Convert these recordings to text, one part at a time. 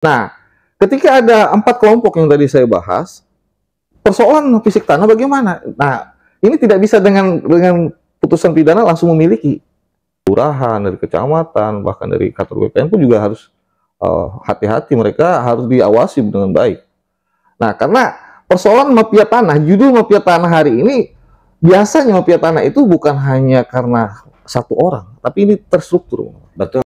Nah, ketika ada 4 kelompok yang tadi saya bahas, persoalan fisik tanah bagaimana? Nah, ini tidak bisa dengan putusan pidana langsung memiliki. Kelurahan, dari kecamatan, bahkan dari kantor BPN pun juga harus hati-hati, mereka harus diawasi dengan baik. Nah, karena persoalan mafia tanah, judul mafia tanah hari ini, biasanya mafia tanah itu bukan hanya karena satu orang, tapi ini terstruktur. Betul.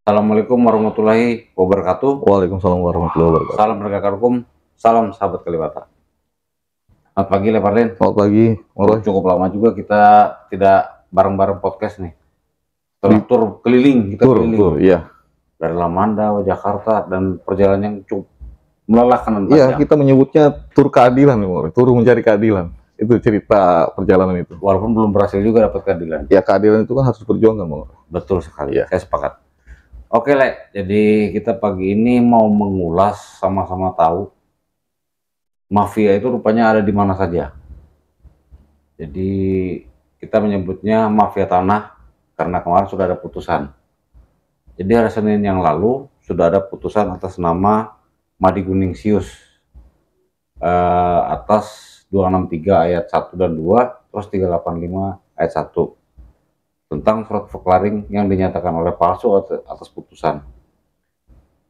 Assalamualaikum warahmatullahi wabarakatuh. Waalaikumsalam warahmatullahi wabarakatuh. Salam penegakan hukum, salam sahabat Kalibata. Selamat pagi, Leparden. Selamat pagi, Cukup lama juga kita tidak bareng-bareng podcast nih. Tur keliling, kita keliling. Tur, iya. Dari Lamandau, Jakarta, dan perjalanan yang cukup melelahkan dan panjang. Iya, kita menyebutnya tur keadilan, tur mencari keadilan. Itu cerita perjalanan itu. Walaupun belum berhasil juga dapat keadilan. Ya, keadilan itu kan harus diperjuangkan, Bang. Betul sekali, ya. Saya sepakat. Oke, Le. Jadi kita pagi ini mau mengulas, sama-sama tahu mafia itu rupanya ada di mana saja. Jadi kita menyebutnya mafia tanah karena kemarin sudah ada putusan. Jadi hari Senin yang lalu sudah ada putusan atas nama Madi Guningsius atas 263 ayat 1 dan 2, terus 385 ayat 1 tentang surat declaring yang dinyatakan oleh palsu atas putusan.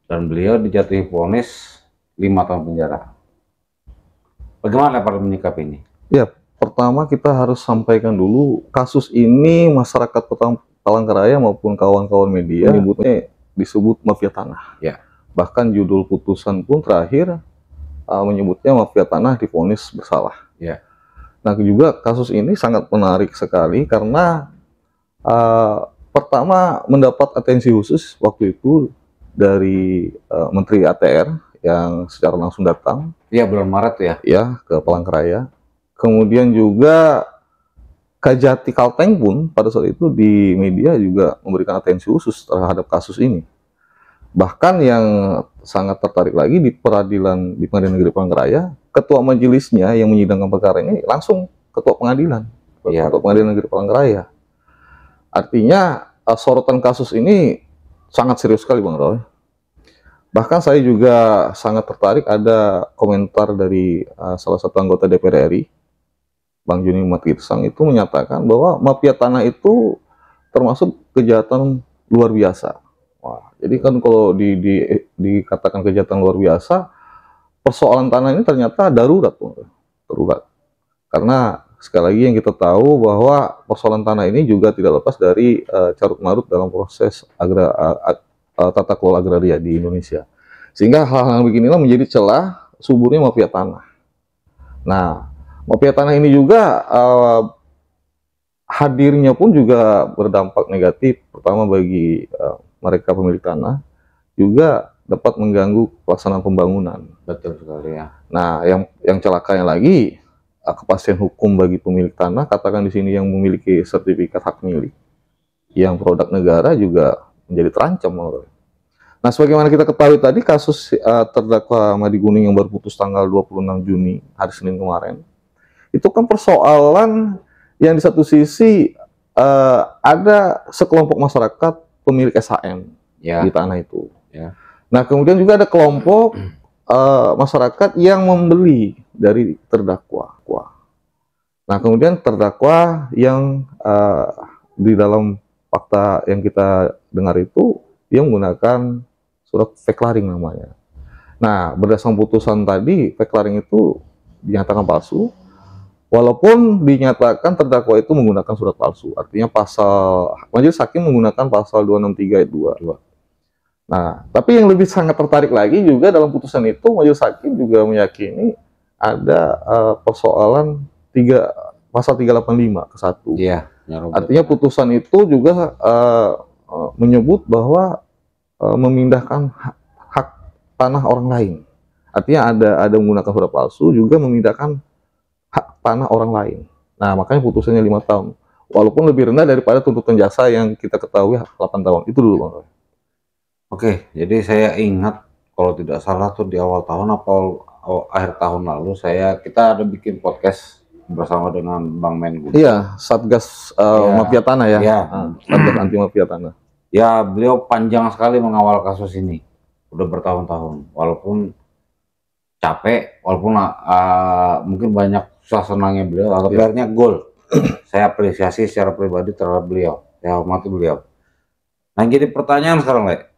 Dan beliau dijatuhi vonis 5 tahun penjara. Bagaimana para menyikapi ini? Ya, pertama kita harus sampaikan dulu kasus ini masyarakat Palangkaraya maupun kawan-kawan media menyebutnya disebut mafia tanah. Ya. Bahkan judul putusan pun terakhir menyebutnya mafia tanah divonis bersalah. Ya. Nah, juga kasus ini sangat menarik sekali karena pertama mendapat atensi khusus waktu itu dari Menteri ATR yang secara langsung datang. Iya, bulan Maret ya. Ya, ke Palangkaraya. Kemudian juga Kajati Kalteng pun pada saat itu di media juga memberikan atensi khusus terhadap kasus ini. Bahkan yang sangat tertarik lagi di Pengadilan Negeri Palangkaraya, ketua majelisnya yang menyidangkan perkara ini langsung ketua pengadilan, Ya. ketua Pengadilan Negeri Palangkaraya. Artinya sorotan kasus ini sangat serius sekali, Bang Roy. Bahkan saya juga sangat tertarik ada komentar dari salah satu anggota DPR RI, Bang Juni Umat Girsang, itu menyatakan bahwa mafia tanah itu termasuk kejahatan luar biasa. Wah, jadi kan kalau dikatakan kejahatan luar biasa, persoalan tanah ini ternyata darurat, darurat. Karena sekali lagi yang kita tahu bahwa persoalan tanah ini juga tidak lepas dari carut marut dalam proses tata kelola agraria di Indonesia. Sehingga hal-hal beginilah menjadi celah suburnya mafia tanah. Nah, mafia tanah ini juga hadirnya pun juga berdampak negatif. Pertama bagi mereka pemilik tanah, juga dapat mengganggu pelaksanaan pembangunan. Betul sekali ya. Nah, yang celakanya lagi, kepastian hukum bagi pemilik tanah, katakan di sini yang memiliki sertifikat hak milik, yang produk negara juga menjadi terancam. Nah, sebagaimana kita ketahui tadi, kasus terdakwa Madi Guning yang baru putus tanggal 26 Juni, hari Senin kemarin, itu kan persoalan yang di satu sisi ada sekelompok masyarakat pemilik SHM Ya. di tanah itu. Ya. Nah, kemudian juga ada kelompok masyarakat yang membeli dari terdakwa. Nah, kemudian terdakwa yang di dalam fakta yang kita dengar itu, dia menggunakan surat declaring namanya. Nah, berdasarkan putusan tadi, declaring itu dinyatakan palsu, walaupun dinyatakan terdakwa itu menggunakan surat palsu. Artinya majelis hakim menggunakan pasal 263 ayat 2. Nah, tapi yang lebih sangat tertarik lagi juga dalam putusan itu, majelis hakim juga meyakini ada persoalan pasal 385 ke 1. Iya. Artinya putusan itu juga menyebut bahwa memindahkan hak tanah orang lain. Artinya ada menggunakan surat palsu, juga memindahkan hak tanah orang lain. Nah, makanya putusannya 5 tahun. Walaupun lebih rendah daripada tuntutan jaksa yang kita ketahui 8 tahun. Itu dulu, Bang Roy. Oke, jadi saya ingat kalau tidak salah tuh di awal tahun akhir tahun lalu kita ada bikin podcast bersama dengan Bang Mengu. Iya, Satgas Iya, Mafia Tanah ya. iya. Satgas anti mafia tanah. Ya, beliau panjang sekali mengawal kasus ini. Udah bertahun-tahun. Walaupun capek, walaupun mungkin banyak susah senangnya beliau, tapi akhirnya gol. Saya apresiasi secara pribadi terhadap beliau. Saya hormati beliau. Nah, jadi pertanyaan sekarang, Le.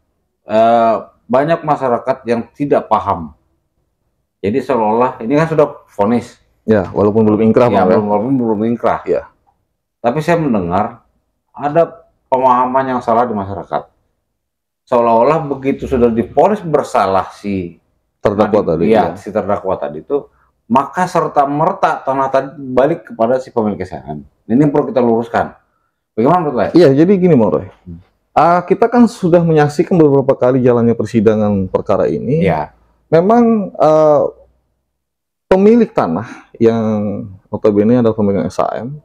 Banyak masyarakat yang tidak paham. Jadi seolah-olah ini kan sudah vonis. Ya, walaupun belum ingkrah, Ya, Bang. walaupun belum ingkrah. Ya. Tapi saya mendengar ada pemahaman yang salah di masyarakat. Seolah-olah begitu sudah divonis bersalah si Terdakwa tadi. ya, si terdakwa tadi itu, maka serta-merta tanah tadi balik kepada si pemilik saham. Ini yang perlu kita luruskan. Bagaimana menurut Lai? Iya, jadi gini, Bang Roy. Kita kan sudah menyaksikan beberapa kali jalannya persidangan perkara ini. Ya, Memang pemilik tanah yang notabene adalah pemegang SHM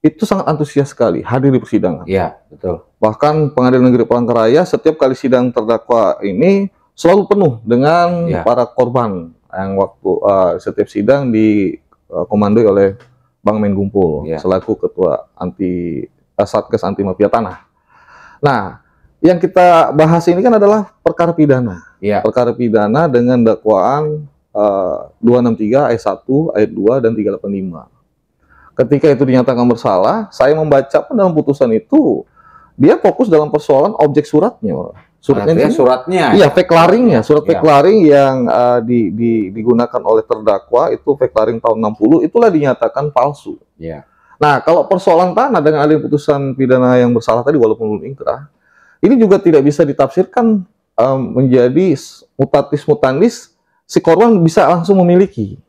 itu sangat antusias sekali hadir di persidangan. iya, betul. Bahkan Pengadilan Negeri Palangkaraya setiap kali sidang terdakwa ini selalu penuh dengan Ya. para korban yang waktu setiap sidang dikomandoi oleh Bang Mengumpul Ya. selaku ketua Satgas anti mafia tanah. Nah, yang kita bahas ini kan adalah perkara pidana. Iya, Perkara pidana dengan dakwaan 263 ayat 1, ayat 2 dan 385. Ketika itu dinyatakan bersalah, saya membaca pun dalam putusan itu dia fokus dalam persoalan objek suratnya. Suratnya artinya ini, suratnya. iya, fake laringnya, surat fake Iya. laring yang digunakan oleh terdakwa itu fake laring tahun 60 itulah dinyatakan palsu. Iya. Nah, kalau persoalan tanah dengan adanya putusan pidana yang bersalah tadi walaupun belum ingkrah, ini juga tidak bisa ditafsirkan menjadi mutatis mutandis si korban bisa langsung memiliki.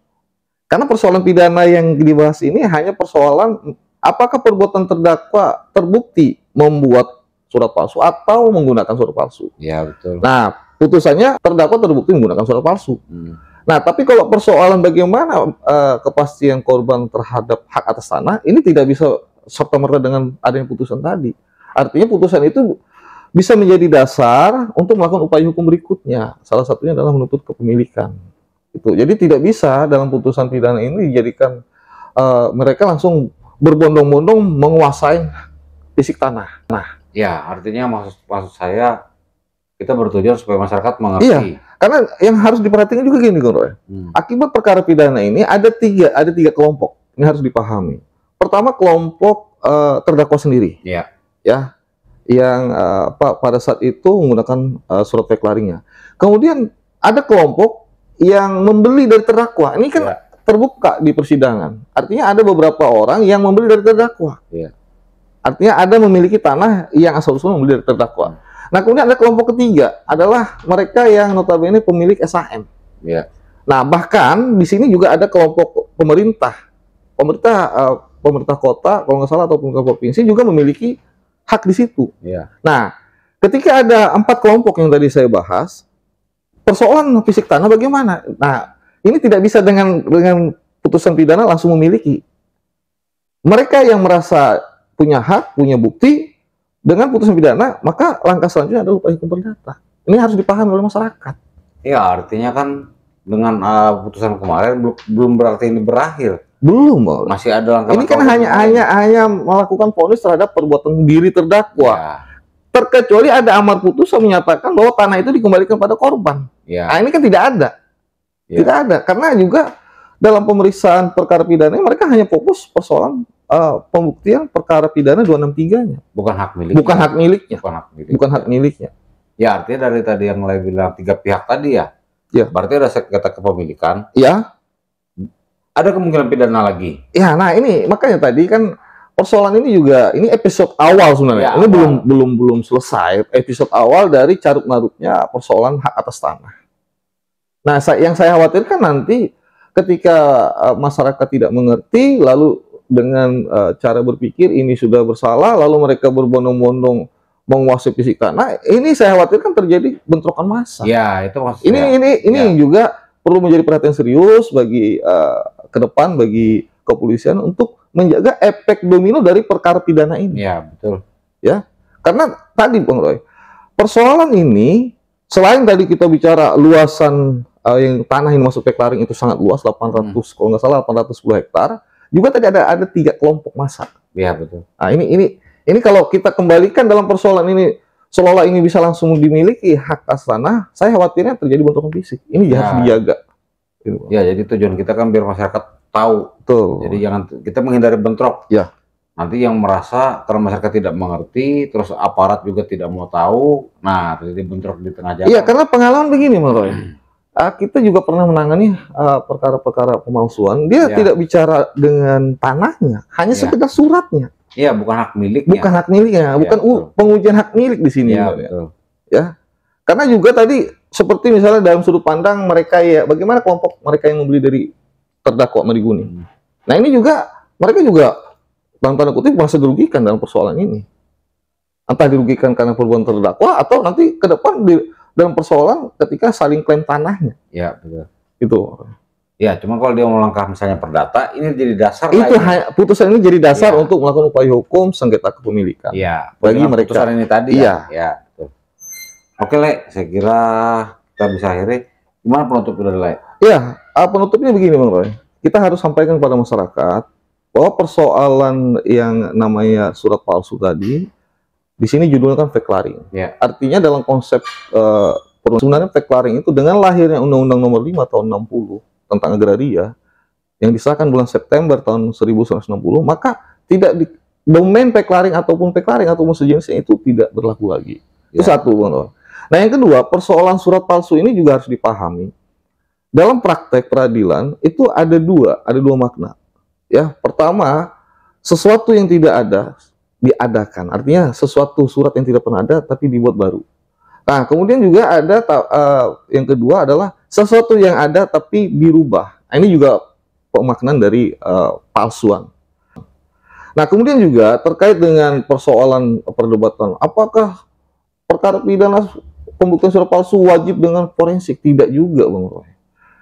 Karena persoalan pidana yang dibahas ini hanya persoalan apakah perbuatan terdakwa terbukti membuat surat palsu atau menggunakan surat palsu. Iya, betul. Nah, putusannya terdakwa terbukti menggunakan surat palsu. Nah, tapi kalau persoalan bagaimana kepastian korban terhadap hak atas tanah, ini tidak bisa serta-merta dengan adanya putusan tadi. Artinya putusan itu bisa menjadi dasar untuk melakukan upaya hukum berikutnya. Salah satunya adalah menuntut kepemilikan. Itu. Jadi tidak bisa dalam putusan pidana ini dijadikan mereka langsung berbondong-bondong menguasai fisik tanah. Nah, Ya, artinya maksud saya kita bertujuan supaya masyarakat mengerti. Iya. Karena yang harus diperhatikan juga gini, Gon Roy. Akibat perkara pidana ini ada tiga kelompok. Ini harus dipahami. Pertama, kelompok terdakwa sendiri. Iya. Ya, yang pada saat itu menggunakan surat fake laringnya. Kemudian ada kelompok yang membeli dari terdakwa. Ini kan terbuka di persidangan. Artinya ada beberapa orang yang membeli dari terdakwa. Iya. Artinya ada memiliki tanah yang asal-usulnya membeli dari terdakwa. Nah, kemudian ada kelompok ketiga adalah mereka yang notabene pemilik SHM. Iya. Nah, bahkan di sini juga ada kelompok pemerintah. Pemerintah kota, kalau nggak salah, atau pemerintah provinsi juga memiliki hak di situ. Iya. Nah, ketika ada 4 kelompok yang tadi saya bahas, persoalan fisik tanah bagaimana? Nah, ini tidak bisa dengan putusan pidana langsung memiliki. Mereka yang merasa punya hak, punya bukti, dengan putusan pidana, maka langkah selanjutnya adalah upaya hukum perdata. Ini harus dipahami oleh masyarakat. Ya, artinya kan dengan putusan kemarin belum berarti ini berakhir. Belum, Bang. Masih ada langkah. Ini kan hanya melakukan vonis terhadap perbuatan diri terdakwa. Ya. Terkecuali ada amar putusan menyatakan bahwa tanah itu dikembalikan pada korban. Ya. Nah, ini kan tidak ada. Ya. Tidak ada. Karena juga dalam pemeriksaan perkara pidana mereka hanya fokus persoalan pembuktian perkara pidana 263-nya. Bukan hak milik. Bukan hak miliknya. Bukan hak milik. Bukan hak miliknya. Ya, artinya dari tadi yang mulai bilang 3 pihak tadi ya. Ya. Berarti ada sengketa kepemilikan. Ya. Ada kemungkinan pidana lagi. Ya, nah ini makanya tadi kan persoalan ini juga ini episode awal sebenarnya. Ya, ini awal. belum selesai. Episode awal dari carut marutnya persoalan hak atas tanah. Nah, yang saya khawatirkan nanti ketika masyarakat tidak mengerti, lalu dengan cara berpikir ini sudah bersalah, lalu mereka berbondong-bondong menguasai fisik tanah, ini saya khawatirkan terjadi bentrokan massa. Ya, itu maksudnya. Ini juga perlu menjadi perhatian serius bagi ke depan bagi kepolisian untuk menjaga efek domino dari perkara pidana ini. Ya, betul. Ya, karena tadi Bang Roy, persoalan ini selain tadi kita bicara luasan yang tanah yang masuk Peklaring itu sangat luas, 800 kalau nggak salah 810 hektar, juga tadi ada 3 kelompok massa. Iya betul. Nah, ini kalau kita kembalikan dalam persoalan ini, seolah-olah ini bisa langsung dimiliki hak atas tanah, saya khawatirnya terjadi bentrokan fisik. Ini harus dijaga. Gitu. Ya, jadi tujuan kita kan biar masyarakat tahu. Betul. Jadi jangan kita menghindari bentrok. Ya. Nanti yang merasa karena masyarakat tidak mengerti, terus aparat juga tidak mau tahu, nah terjadi bentrok di tengah jalan. Iya, karena pengalaman begini, Mas Roy. Kita juga pernah menangani perkara-perkara pemalsuan. Dia tidak bicara dengan tanahnya, hanya sekedar suratnya. Iya, bukan hak miliknya. Bukan hak miliknya, bukan pengujian hak milik di sini. Ya, betul. Ya, karena juga tadi seperti misalnya dalam sudut pandang mereka ya, bagaimana kelompok mereka yang membeli dari terdakwa Mariguning. Nah ini juga mereka juga dalam tanda kutip merasa dirugikan dalam persoalan ini. Entah dirugikan karena perbuatan terdakwa atau nanti ke depan dalam persoalan ketika saling klaim tanahnya. Ya, betul. Itu. Ya, cuma kalau dia mau langkah misalnya perdata, ini jadi dasar. Itu putusan ini jadi dasar untuk melakukan upaya hukum sengketa kepemilikan. Iya. Bagi mereka. Putusan ini tadi. Iya. Ya, betul. Oke, Le, saya kira kita bisa akhiri. Gimana penutup dari Le? Iya, penutupnya begini, Bang Roy. Kita harus sampaikan kepada masyarakat bahwa persoalan yang namanya surat palsu tadi, di sini judulnya kan Peklaring. Ya. Artinya dalam konsep sebenarnya Peklaring itu dengan lahirnya Undang-Undang Nomor 5 tahun 60 tentang agraria yang disahkan bulan September tahun 1960, maka tidak di domain Peklaring ataupun sejenisnya itu tidak berlaku lagi. Itu satu, Bang Roy. Nah, yang kedua, persoalan surat palsu ini juga harus dipahami. Dalam praktek peradilan itu ada dua makna. Ya, pertama, sesuatu yang tidak ada diadakan. Artinya sesuatu surat yang tidak pernah ada tapi dibuat baru. Nah, kemudian juga ada yang kedua adalah sesuatu yang ada tapi dirubah. Nah, ini juga pemaknaan dari palsuan. Nah, kemudian juga terkait dengan persoalan perdebatan, apakah perkara pidana pembuktian surat palsu wajib dengan forensik? Tidak juga, Bang Roy.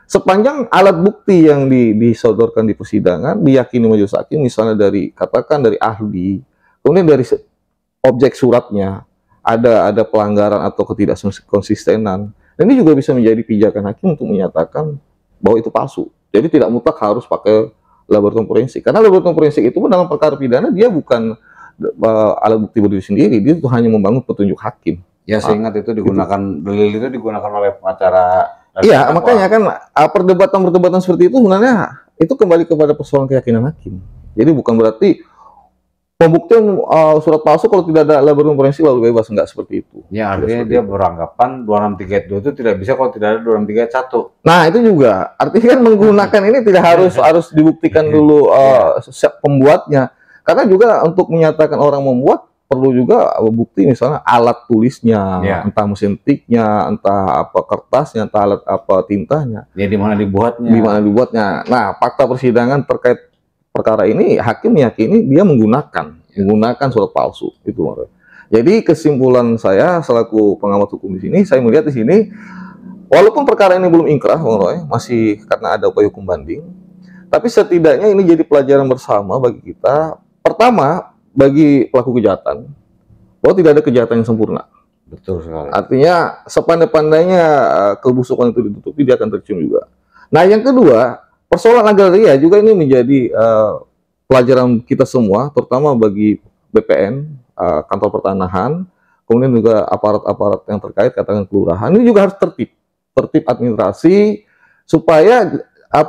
Sepanjang alat bukti yang disodorkan di persidangan diyakini majelis hakim, misalnya dari katakan dari ahli, kemudian dari objek suratnya ada pelanggaran atau ketidakkonsistenan, dan ini juga bisa menjadi pijakan hakim untuk menyatakan bahwa itu palsu. Jadi tidak mutlak harus pakai laboratorium forensik, karena laboratorium forensik itu pun dalam perkara pidana dia bukan alat bukti berdiri sendiri, dia itu hanya membangun petunjuk hakim. Ya, saya ingat itu digunakan dalil itu digunakan oleh pengacara. Iya, makanya kan perdebatan seperti itu sebenarnya itu kembali kepada persoalan keyakinan hakim. Jadi bukan berarti pembuktian surat palsu kalau tidak ada laboratorium forensik lalu bebas, enggak seperti itu. Ya, artinya dia beranggapan 263 itu tidak bisa kalau tidak ada 261. Nah, itu juga artinya kan menggunakan ini tidak harus dibuktikan dulu pembuatnya. Karena juga untuk menyatakan orang membuat perlu juga bukti, misalnya alat tulisnya, entah mesin tiknya, entah apa kertasnya, entah alat apa tintanya. Ya, di mana dibuatnya. Di mana dibuatnya. Nah, fakta persidangan terkait perkara ini hakim meyakini dia menggunakan surat palsu itu. Jadi kesimpulan saya selaku pengamat hukum di sini, saya melihat di sini walaupun perkara ini belum ingkrah, Bang Roy, masih karena ada upaya hukum banding, tapi setidaknya ini jadi pelajaran bersama bagi kita. Pertama, bagi pelaku kejahatan, bahwa tidak ada kejahatan yang sempurna. Betul sekali. Artinya sepandai-pandainya kebusukan itu ditutupi, dia akan tercium juga. Nah, yang kedua, persoalan agraria juga ini menjadi pelajaran kita semua, terutama bagi BPN, kantor pertanahan, kemudian juga aparat-aparat yang terkait, katakan kelurahan, ini juga harus tertib administrasi, supaya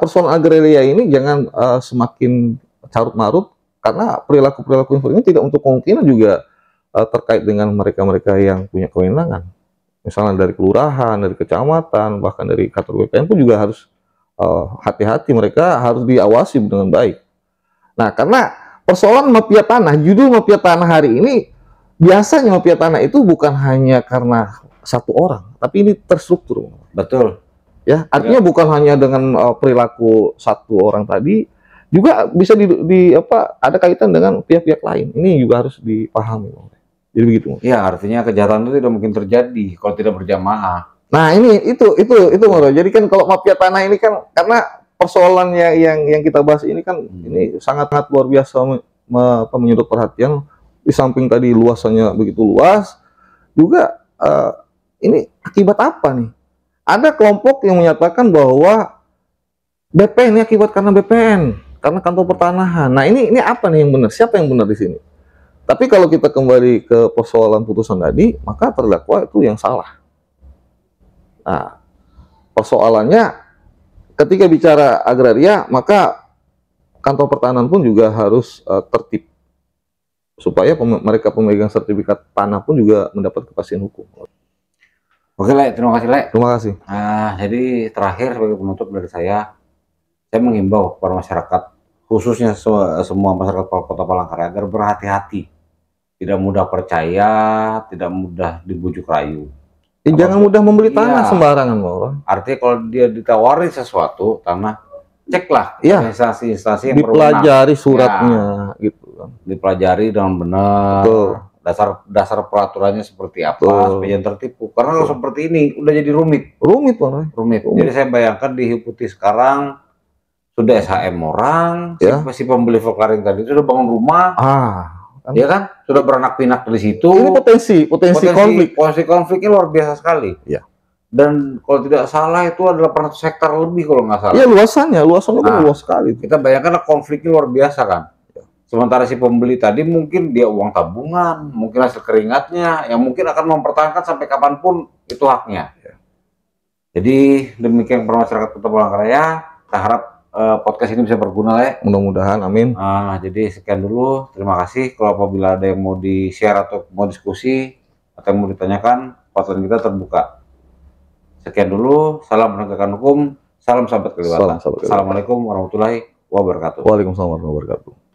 persoalan agraria ini jangan semakin carut-marut, karena perilaku-perilaku ini tidak untuk kemungkinan juga terkait dengan mereka-mereka yang punya kewenangan. Misalnya dari kelurahan, dari kecamatan, bahkan dari kantor BPN pun juga harus hati-hati, mereka harus diawasi dengan baik. Nah, karena persoalan mafia tanah, judul mafia tanah hari ini, biasanya mafia tanah itu bukan hanya karena satu orang, tapi ini terstruktur. Betul. Ya, artinya bukan hanya dengan perilaku satu orang tadi, juga bisa ada kaitan dengan pihak-pihak lain. Ini juga harus dipahami. Jadi begitu. Ya, artinya kejahatan itu tidak mungkin terjadi kalau tidak berjamaah. Nah, itu Moro. Jadi kan kalau mafia tanah ini kan karena persoalan yang kita bahas ini kan ini sangat luar biasa menyedot perhatian. Di samping tadi luasannya begitu luas, juga ini akibat apa nih? Ada kelompok yang menyatakan bahwa BPN ini akibat karena BPN, karena kantor pertanahan. Nah, ini apa nih yang benar? Siapa yang benar di sini? Tapi kalau kita kembali ke persoalan putusan tadi, maka terdakwa itu yang salah. Nah, persoalannya ketika bicara agraria, maka kantor pertanahan pun juga harus tertib supaya mereka pemegang sertifikat tanah pun juga mendapat kepastian hukum. Oke, Le, terima kasih, Le. Terima kasih. Nah, jadi terakhir sebagai penutup dari saya mengimbau kepada masyarakat, khususnya semua masyarakat Kota Palangkaraya agar berhati-hati, tidak mudah percaya, tidak mudah dibujuk rayu. Jangan mudah membeli tanah Iya. sembarangan, Bang. Artinya kalau dia ditawari sesuatu tanah, ceklah Iya. instansi-instansi yang Dipelajari suratnya, gitu kan. dipelajari dengan benar. Betul. Dasar peraturannya seperti apa Betul. supaya jangan tertipu. Karena kalau seperti ini udah jadi rumit. Rumit, Bang. Rumit. Jadi saya bayangkan di Hiputi sekarang sudah SHM orang, Ya. si pembeli Volkswagen tadi sudah bangun rumah, Kan? ya kan? Sudah beranak pinak dari situ. Ini potensi konflik. Potensi konfliknya luar biasa sekali. Ya. Dan kalau tidak salah itu adalah 800 hektar lebih kalau nggak salah. Iya, luasannya kan luas sekali. Kita bayangkan konfliknya luar biasa kan. Sementara si pembeli tadi mungkin dia uang tabungan, mungkin hasil keringatnya, yang mungkin akan mempertahankan sampai kapanpun itu haknya. Ya. Jadi demikian masyarakat Kota Palangkaraya. Kita harap podcast ini bisa berguna, Le. Mudah-mudahan, amin. Jadi sekian dulu. Terima kasih. Kalau apabila ada yang mau di-share atau mau diskusi atau yang mau ditanyakan, hotline kita terbuka. Sekian dulu. Salam penegakan hukum. Salam sahabat kelewatan. Salam sahabat kelewatan. Assalamualaikum warahmatullahi wabarakatuh. Waalaikumsalam warahmatullahi wabarakatuh.